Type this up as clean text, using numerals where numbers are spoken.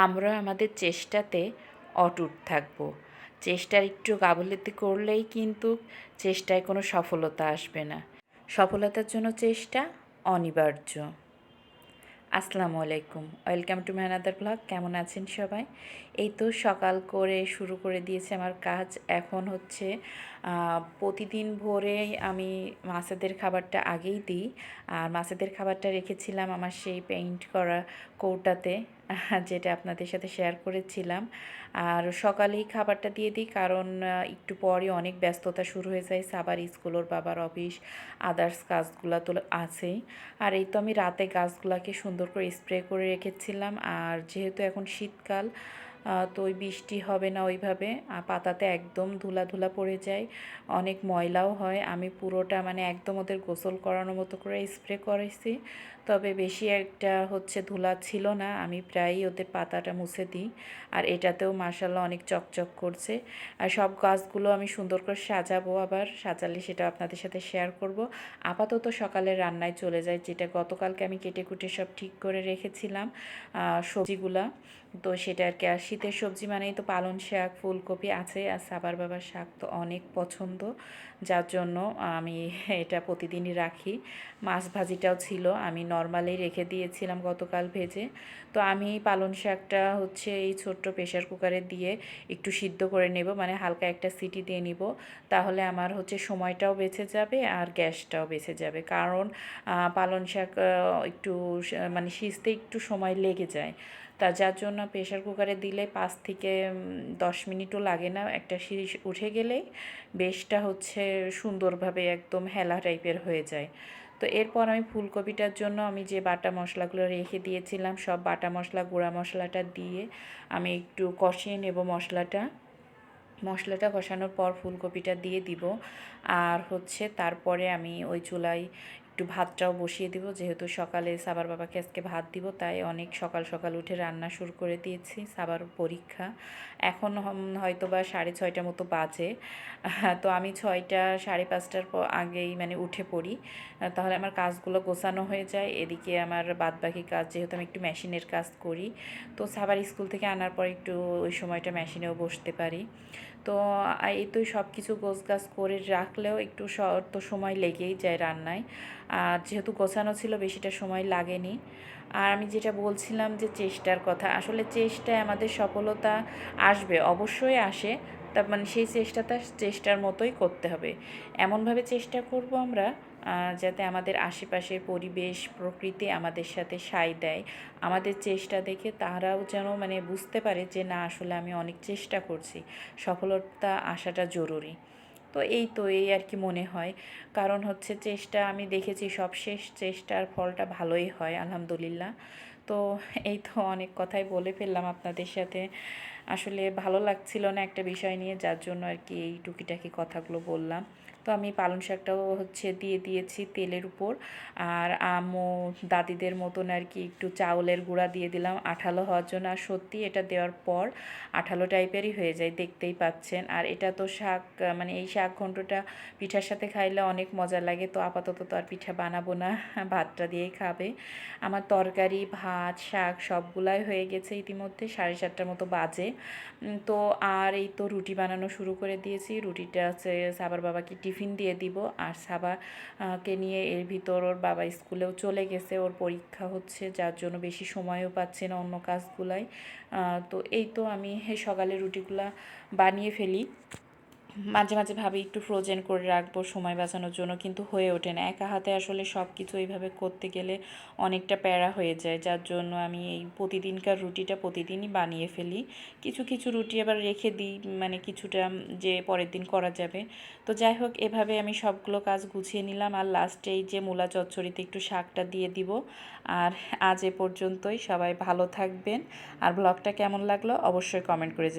আমরা আমাদের চেষ্টাতে অটুট থাকব। চেষ্টার একটু গাফিলতি করলেই কিন্তু চেষ্টায় কোনো সফলতা আসবে না। সফলতার জন্য চেষ্টা অনিবার্য। আসসালামু আলাইকুম, welcome to my another blog. কেমন আছেন সবাই? এই তো সকাল করে শুরু করে দিয়েছে আমার কাজ। এখন হচ্ছে প্রতিদিন ভোরে আমি মাছেদের খাবারটা আগেই দিই, আর মাছেদের খাবারটা রেখেছিলাম আমার সেই পেইন্ট করা কৌটাতে, যেটা আপনাদের সাথে শেয়ার করেছিলাম। আর সকালেই খাবারটা দিয়ে দিই, কারণ একটু পরই অনেক ব্যস্ততা শুরু হয়ে যায়। সাবার স্কুল, ওর বাবার অফিস, আদার্স কাজগুলো তো আছেই। আর এই তো আমি রাতে গাছগুলোকে সুন্দর করে স্প্রে করে রেখেছিলাম। আর যেহেতু এখন শীতকাল, তো ওই বৃষ্টি হবে না ওইভাবে, পাতাতে একদম ধুলা ধুলা পড়ে যায়, অনেক ময়লাও হয়। আমি পুরোটা মানে একদম ওদের গোসল করানোর মতো করে স্প্রে করেছি, তবে বেশি একটা হচ্ছে ধুলা ছিল না। আমি প্রায়ই ওদের পাতাটা মুছে দিই। আর এটাতেও মাশাআল্লাহ অনেক চকচক করছে। আর সব গাছগুলো আমি সুন্দর করে সাজাবো, আবার সাজালে সেটা আপনাদের সাথে শেয়ার করব। আপাতত সকালে রান্নায় চলে যায়, যেটা গতকালকে আমি কেটে কুটে সব ঠিক করে রেখেছিলাম সবজিগুলা। তো সেটা আর কি। আর শীতের সবজি মানেই তো পালং শাক, ফুলকপি আছে, আর সাবার বাবার শাক তো অনেক পছন্দ, যার জন্য আমি এটা প্রতিদিনই রাখি। মাছ ভাজিটাও ছিল, আমি নর্মালি রেখে দিয়েছিলাম গতকাল ভেজে। তো আমি পালং শাকটা হচ্ছে এই ছোট্ট প্রেশার কুকারে দিয়ে একটু সিদ্ধ করে নেব, মানে হালকা একটা সিটি দিয়ে নিব। তাহলে আমার হচ্ছে সময়টাও বেঁচে যাবে আর গ্যাসটাও বেঁচে যাবে, কারণ পালং শাক একটু মানে সিজতে একটু সময় লেগে যায়। যার জন্য প্রেশার কুকারে দিলে 5 থেকে 10 মিনিটও লাগে না, একটা সিরিজ উঠে গেলেই বেশটা হচ্ছে সুন্দরভাবে একদম হেলা টাইপের হয়ে যায়। তো এরপর আমি ফুলকপিটার জন্য আমি যে বাটা মশলাগুলো রেখে দিয়েছিলাম, সব বাটা মশলা গুঁড়া মশলাটা দিয়ে আমি একটু কষিয়ে নেব মশলাটা কষানোর পর ফুলকপিটা দিয়ে দিব। আর হচ্ছে তারপরে আমি ওই চুলায় একটু ভাতটাও বসিয়ে দিব, যেহেতু সকালে সাবার বাবাকে আজকে ভাত দিব, তাই অনেক সকাল সকাল উঠে রান্না শুরু করে দিয়েছি। সাবার পরীক্ষা এখন হয়তো বা 6:30 মতো বাজে। তো আমি 6টা 5:30টার আগেই মানে উঠে পড়ি, তাহলে আমার কাজগুলো গোছানো হয়ে যায়। এদিকে আমার বাদবাকি কাজ, যেহেতু আমি একটু মেশিনের কাজ করি, তো সাবার স্কুল থেকে আনার পর একটু ওই সময়টা মেশিনেও বসতে পারি। তো এই তো সব কিছু গোছগাছ করে রাখলেও একটু তো সময় লেগেই যায় রান্নায়। আর যেহেতু গোছানো ছিল বেশিটা সময় লাগেনি। আর আমি যেটা বলছিলাম যে চেষ্টার কথা, আসলে চেষ্টায় আমাদের সফলতা আসবে, অবশ্যই আসে। তার মানে সেই চেষ্টাটা চেষ্টার মতোই করতে হবে। এমনভাবে চেষ্টা করব আমরা যাতে আমাদের আশেপাশের পরিবেশ প্রকৃতি আমাদের সাথে সায় দেয়। আমাদের চেষ্টা দেখে তারাও যেন মানে বুঝতে পারে যে না, আসলে আমি অনেক চেষ্টা করছি, সফলতা আসাটা জরুরি। তো এই আর কি মনে হয়। কারণ হচ্ছে চেষ্টা আমি দেখেছি সব শেষ চেষ্টার ফলটা ভালোই হয় আলহামদুলিল্লাহ। তো এই তো অনেক কথাই বলে ফেললাম আপনাদের সাথে। আসলে ভালো লাগছিল না একটা বিষয় নিয়ে, যার জন্য আর কি এই টুকিটাকি কথাগুলো বললাম। তো আমি পালং শাকটাও হচ্ছে দিয়ে দিয়েছি তেলের উপর। আর আম্মু দাদিদের মতন আর কি একটু চাউলের গুঁড়া দিয়ে দিলাম আঠালো হওয়ার জন্য। আর সত্যি এটা দেওয়ার পর আঠালো টাইপেরই হয়ে যায়, দেখতেই পাচ্ছেন। আর এটা তো শাক, মানে এই শাক ঘন্টটা পিঠার সাথে খাইলে অনেক মজা লাগে। তো আপাতত তো আর পিঠা বানাবো না, ভাতটা দিয়েই খাবে। আমার তরকারি ভাত শাক সবগুলাই হয়ে গেছে ইতিমধ্যে, 7:30টার মতো বাজে। তো আর এই তো রুটি বানানো শুরু করে দিয়েছি। রুটিটা হচ্ছে সাবার বাবাকে টিফিন দিয়ে দিব। আর সাবাকে নিয়ে এর ভিতর ওর বাবা স্কুলেও চলে গেছে, ওর পরীক্ষা হচ্ছে, যার জন্য বেশি সময়ও পাচ্ছে না অন্য কাজগুলাই। তো এই তো আমি সকালে রুটিগুলা বানিয়ে ফেলি। মাঝে মাঝে ভাবি একটু ফ্রোজেন করে রাখবো সময় বাঁচানোর জন্য, কিন্তু হয়ে ওঠে না। একা হাতে আসলে সব কিছু এইভাবে করতে গেলে অনেকটা প্যারা হয়ে যায়, যার জন্য আমি এই প্রতিদিনকার রুটিটা প্রতিদিনই বানিয়ে ফেলি। কিছু কিছু রুটি আবার রেখে দিই, মানে কিছুটা যে পরের দিন করা যাবে। তো যাই হোক, এভাবে আমি সবগুলো কাজ গুছিয়ে নিলাম। আর লাস্টে এই যে মূলা চচ্চড়িতে একটু শাকটা দিয়ে দিব। আর আজ এ পর্যন্তই, সবাই ভালো থাকবেন। আর ব্লগটা কেমন লাগলো অবশ্যই কমেন্ট করে